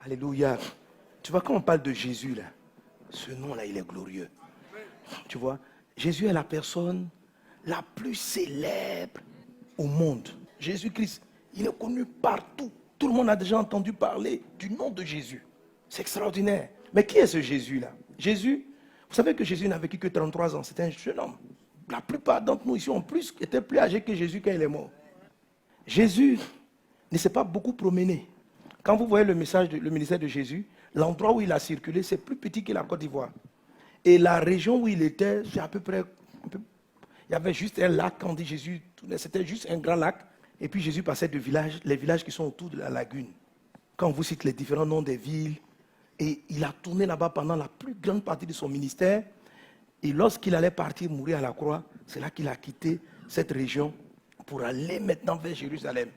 Alléluia. Tu vois, quand on parle de Jésus, là, ce nom-là, il est glorieux. Tu vois, Jésus est la personne la plus célèbre au monde. Jésus-Christ, il est connu partout. Tout le monde a déjà entendu parler du nom de Jésus. C'est extraordinaire. Mais qui est ce Jésus-là? Jésus, vous savez que Jésus n'a vécu que 33 ans. C'était un jeune homme. La plupart d'entre nous ici étaient plus âgés que Jésus quand il est mort. Jésus ne s'est pas beaucoup promené. Quand vous voyez le ministère de Jésus, l'endroit où il a circulé, c'est plus petit que la Côte d'Ivoire. Et la région où il était, c'est à peu près... Il y avait juste un lac, quand on dit Jésus, c'était juste un grand lac. Et puis Jésus passait de villages, les villages qui sont autour de la lagune. Quand on vous cite les différents noms des villes, et il a tourné là-bas pendant la plus grande partie de son ministère. Et lorsqu'il allait partir mourir à la croix, c'est là qu'il a quitté cette région pour aller maintenant vers Jérusalem.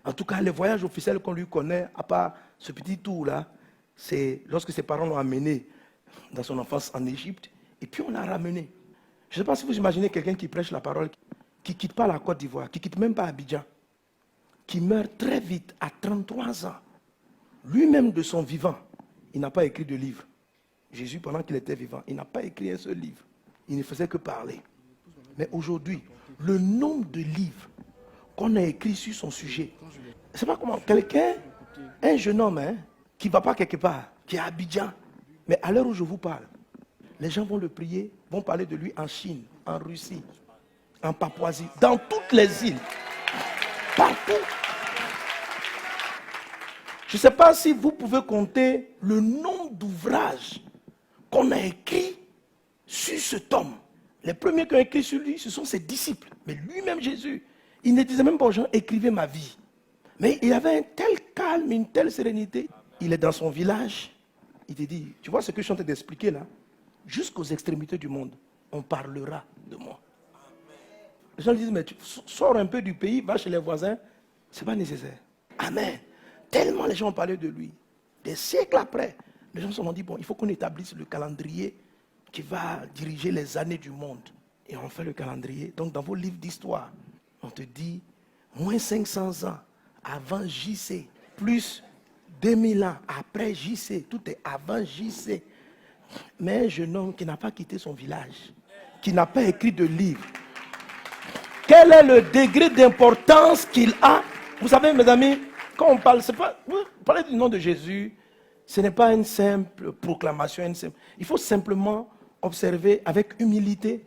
En tout cas, les voyages officiels qu'on lui connaît, à part ce petit tour-là, c'est lorsque ses parents l'ont amené dans son enfance en Égypte, et puis on l'a ramené. Je ne sais pas si vous imaginez quelqu'un qui prêche la parole, qui ne quitte pas la Côte d'Ivoire, qui ne quitte même pas Abidjan, qui meurt très vite à 33 ans. Lui-même de son vivant, il n'a pas écrit de livre. Jésus, pendant qu'il était vivant, il n'a pas écrit un seul livre. Il ne faisait que parler. Mais aujourd'hui, le nombre de livres qu'on a écrits sur son sujet, je ne sais pas comment, quelqu'un, un jeune homme, qui ne va pas quelque part, qui est à Abidjan, mais à l'heure où je vous parle, les gens vont le prier, vont parler de lui en Chine, en Russie, en Papouasie, dans toutes les îles, partout. Je ne sais pas si vous pouvez compter le nombre d'ouvrages qu'on a écrits sur cet homme. Les premiers qui ont écrit sur lui, ce sont ses disciples. Mais lui-même, Jésus, il ne disait même pas aux gens, écrivez ma vie. Mais il avait un tel calme, une telle sérénité. Il est dans son village. Il te dit, tu vois ce que je suis en train d'expliquer là? Jusqu'aux extrémités du monde, on parlera de moi. Les gens disent, mais tu sors un peu du pays, va chez les voisins. Ce n'est pas nécessaire. Amen. Tellement les gens ont parlé de lui. Des siècles après, les gens se sont dit, bon, il faut qu'on établisse le calendrier qui va diriger les années du monde. Et on fait le calendrier. Donc dans vos livres d'histoire, on te dit, moins 500 ans avant JC, plus 2000 ans après JC, tout est avant JC. Mais un jeune homme qui n'a pas quitté son village, qui n'a pas écrit de livre, quel est le degré d'importance qu'il a? Vous savez, mes amis, quand on parle, vous parlez du nom de Jésus, ce n'est pas une simple proclamation. Il faut simplement observer avec humilité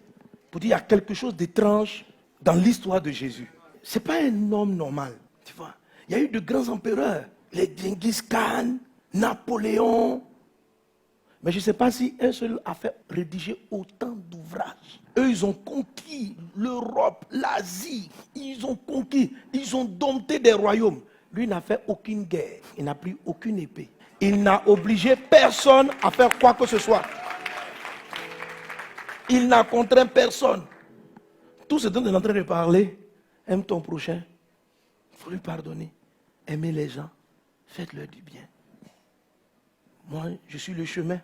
pour dire qu'il y a quelque chose d'étrange dans l'histoire de Jésus. Ce n'est pas un homme normal, tu vois. Il y a eu de grands empereurs, les Genghis Khan, Napoléon. Mais je ne sais pas si un seul a fait rédiger autant d'ouvrages. Eux, ils ont conquis l'Europe, l'Asie. Ils ont conquis, ils ont dompté des royaumes. Lui n'a fait aucune guerre. Il n'a pris aucune épée. Il n'a obligé personne à faire quoi que ce soit. Il n'a contraint personne. Tout ce dont on est en train de parler, aime ton prochain. Il faut lui pardonner. Aimez les gens. Faites-leur du bien. Moi, je suis le chemin,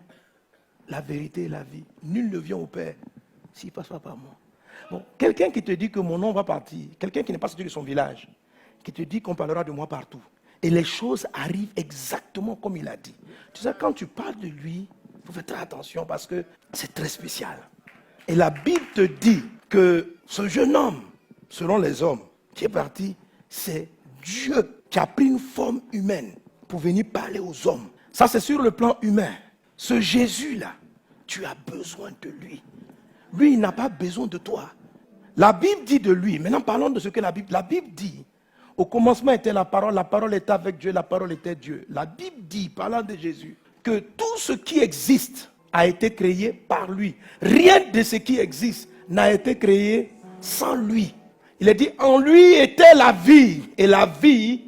la vérité et la vie. Nul ne vient au Père s'il ne passe pas par moi. Bon, quelqu'un qui te dit que mon nom va partir, quelqu'un qui n'est pas sorti de son village, qui te dit qu'on parlera de moi partout. Et les choses arrivent exactement comme il a dit. Tu sais, quand tu parles de lui, il faut faire très attention parce que c'est très spécial. Et la Bible te dit que ce jeune homme, selon les hommes, qui est parti, c'est Dieu qui a pris une forme humaine pour venir parler aux hommes. Ça, c'est sur le plan humain. Ce Jésus-là, tu as besoin de lui. Lui, il n'a pas besoin de toi. La Bible dit de lui, maintenant parlons de ce que la Bible dit. Au commencement était la parole était avec Dieu, la parole était Dieu. La Bible dit, parlant de Jésus, que tout ce qui existe a été créé par lui. Rien de ce qui existe n'a été créé sans lui. Il a dit, en lui était la vie, et la vie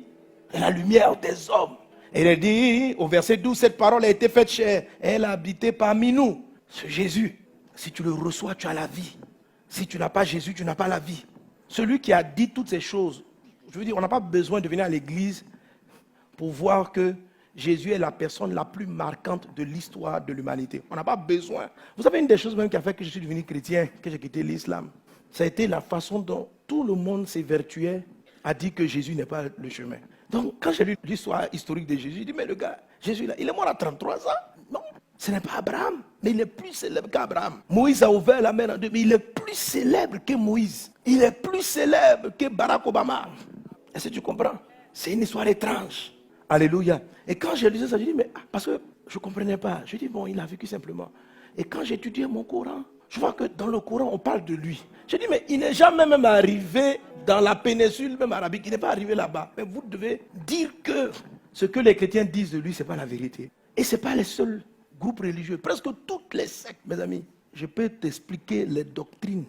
est la lumière des hommes. Et il a dit, au verset 12, cette parole a été faite chair, elle a habité parmi nous. Ce Jésus, si tu le reçois, tu as la vie. Si tu n'as pas Jésus, tu n'as pas la vie. Celui qui a dit toutes ces choses, je veux dire, on n'a pas besoin de venir à l'église pour voir que Jésus est la personne la plus marquante de l'histoire de l'humanité. On n'a pas besoin. Vous savez, une des choses même qui a fait que je suis devenu chrétien, que j'ai quitté l'islam, ça a été la façon dont tout le monde s'évertuait à dire que Jésus n'est pas le chemin. Donc, quand j'ai lu l'histoire historique de Jésus, j'ai dit, mais le gars, Jésus, là, il est mort à 33 ans. Non, ce n'est pas Abraham, mais il est plus célèbre qu'Abraham. Moïse a ouvert la mer en deux, mais il est plus célèbre que Moïse. Il est plus célèbre que Barack Obama. Est-ce que tu comprends? C'est une histoire étrange. Alléluia. Et quand j'ai lu ça, j'ai dit, mais parce que je ne comprenais pas. Je dis, bon, il a vécu simplement. Et quand j'ai étudié mon Coran, je vois que dans le Coran, on parle de lui. J'ai dit, mais il n'est jamais même arrivé dans la péninsule, même arabique. Il n'est pas arrivé là-bas. Mais vous devez dire que ce que les chrétiens disent de lui, ce n'est pas la vérité. Et ce n'est pas les seuls groupes religieux. Presque toutes les sectes, mes amis. Je peux t'expliquer les doctrines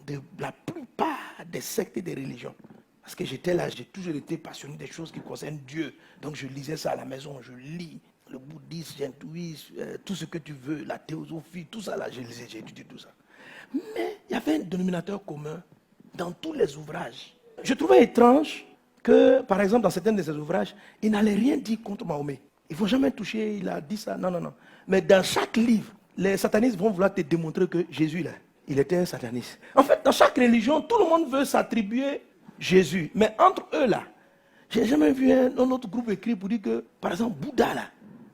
de la plupart des sectes et des religions. Parce que j'étais là, j'ai toujours été passionné des choses qui concernent Dieu. Donc je lisais ça à la maison, je lis le bouddhisme, l'hindouisme, tout ce que tu veux, la théosophie, tout ça là, je lisais, j'ai étudié tout ça. Mais il y avait un dénominateur commun dans tous les ouvrages. Je trouvais étrange que, par exemple, dans certains de ces ouvrages, il n'allait rien dire contre Mahomet. Il ne faut jamais toucher, il a dit ça, non. Mais dans chaque livre, les satanistes vont vouloir te démontrer que Jésus, là, il était un sataniste. En fait, dans chaque religion, tout le monde veut s'attribuer Jésus. Mais entre eux, là, je n'ai jamais vu un autre groupe écrit pour dire que, par exemple, Bouddha, là,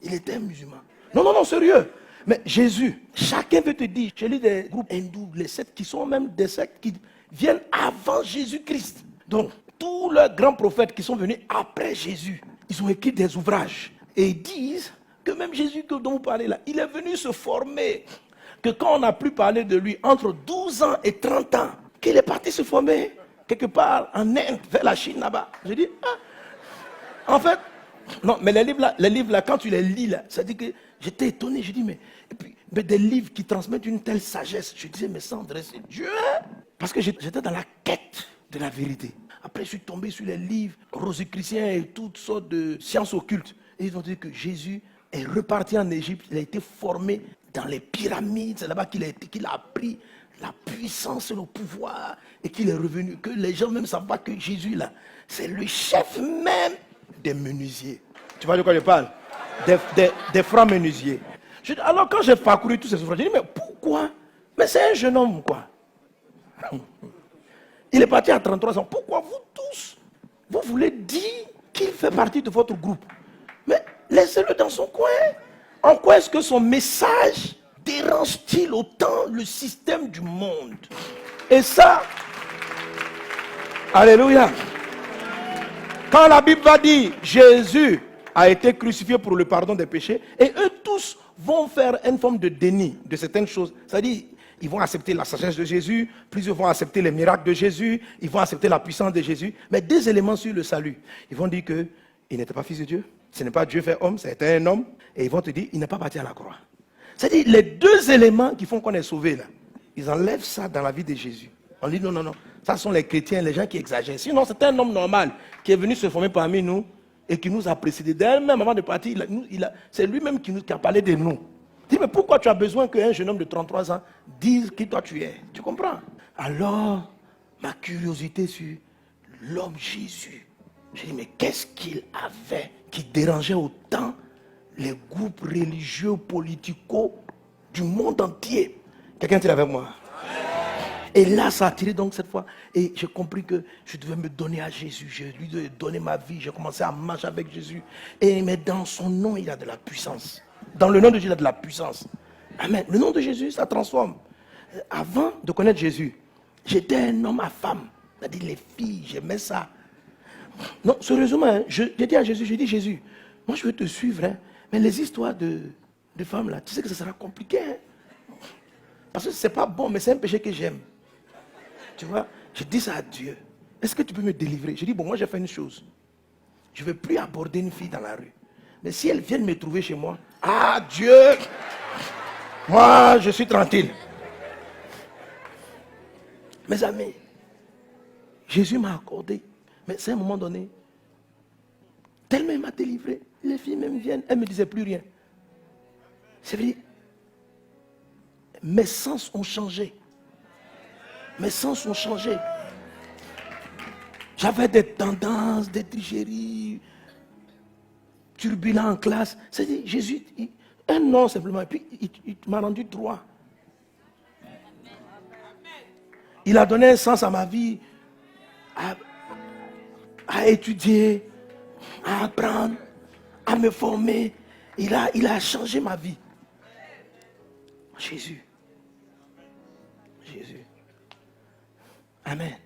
il était un musulman. Non, sérieux. Mais Jésus, chacun veut te dire, j'ai lu des groupes hindous, les sectes qui sont même des sectes qui viennent avant Jésus-Christ. Donc, tous les grands prophètes qui sont venus après Jésus, ils ont écrit des ouvrages. Et ils disent que même Jésus dont vous parlez là, il est venu se former. Que quand on n'a plus parlé de lui, entre 12 ans et 30 ans, qu'il est parti se former quelque part en Inde, vers la Chine là-bas. Je dis, en fait, non, mais les livres là, quand tu les lis là, ça dit que j'étais étonné, je dis, mais des livres qui transmettent une telle sagesse, je disais, mais ça, André, c'est Dieu. Parce que j'étais dans la quête de la vérité. Après, je suis tombé sur les livres rosicruciens et toutes sortes de sciences occultes. Et ils ont dit que Jésus est reparti en Égypte, il a été formé dans les pyramides, c'est là-bas qu'il a appris la puissance et le pouvoir, et qu'il est revenu, que les gens même savent pas que Jésus là, c'est le chef même des menuisiers. Tu vois de quoi je parle? Des francs menuisiers. Alors quand j'ai parcouru tous ces ouvrages, j'ai dit, mais pourquoi? Mais c'est un jeune homme, quoi. Il est parti à 33 ans. Pourquoi vous tous, vous voulez dire qu'il fait partie de votre groupe? Mais laissez-le dans son coin. En quoi est-ce que son message dérange-t-il autant le système du monde? Et ça, alléluia. Quand la Bible va dire Jésus a été crucifié pour le pardon des péchés, et eux tous vont faire une forme de déni de certaines choses. C'est-à-dire, ils vont accepter la sagesse de Jésus, plusieurs vont accepter les miracles de Jésus, ils vont accepter la puissance de Jésus, mais deux éléments sur le salut. Ils vont dire qu'il n'était pas fils de Dieu, ce n'est pas Dieu fait homme, c'était un homme, et ils vont te dire il n'est pas parti à la croix. C'est-à-dire, les deux éléments qui font qu'on est sauvé là, ils enlèvent ça dans la vie de Jésus. On dit non, ça sont les chrétiens, les gens qui exagèrent. Sinon, c'est un homme normal qui est venu se former parmi nous et qui nous a précédés. Dès même avant de partir, c'est lui-même qui a parlé de nous. Il dit, mais pourquoi tu as besoin qu'un jeune homme de 33 ans dise qui toi tu es? Tu comprends? Alors, ma curiosité sur l'homme Jésus, j'ai dit, mais qu'est-ce qu'il avait qui dérangeait autant les groupes religieux, politico du monde entier? Quelqu'un était avec moi? Et là, ça a attiré donc cette fois. Et j'ai compris que je devais me donner à Jésus. Je lui devais donner ma vie. J'ai commencé à marcher avec Jésus. Mais dans son nom, il y a de la puissance. Dans le nom de Jésus, il y a de la puissance. Amen. Le nom de Jésus, ça transforme. Avant de connaître Jésus, j'étais un homme à femme. C'est-à-dire les filles, j'aimais ça. Non, sérieusement, hein, j'ai dit à Jésus, j'ai dit, Jésus, moi je veux te suivre, hein, mais les histoires de femmes là, tu sais que ça sera compliqué. Hein, parce que c'est pas bon, mais c'est un péché que j'aime. Tu vois, je dis ça à Dieu. Est-ce que tu peux me délivrer? Je dis, bon, moi j'ai fait une chose. Je ne vais plus aborder une fille dans la rue. Mais si elle vient me trouver chez moi, ah Dieu, moi je suis tranquille. Mes amis, Jésus m'a accordé. Mais c'est à un moment donné, tellement il m'a délivré. Les filles même viennent, elles ne me disaient plus rien. C'est vrai. Mes sens ont changé. Mes sens ont changé. J'avais des tendances, des tricheries, turbulents en classe. C'est-à-dire, Jésus, un nom simplement, et puis il m'a rendu droit. Il a donné un sens à ma vie, à étudier, à apprendre, à me former. Il a changé ma vie. Jésus. Jésus. Amen.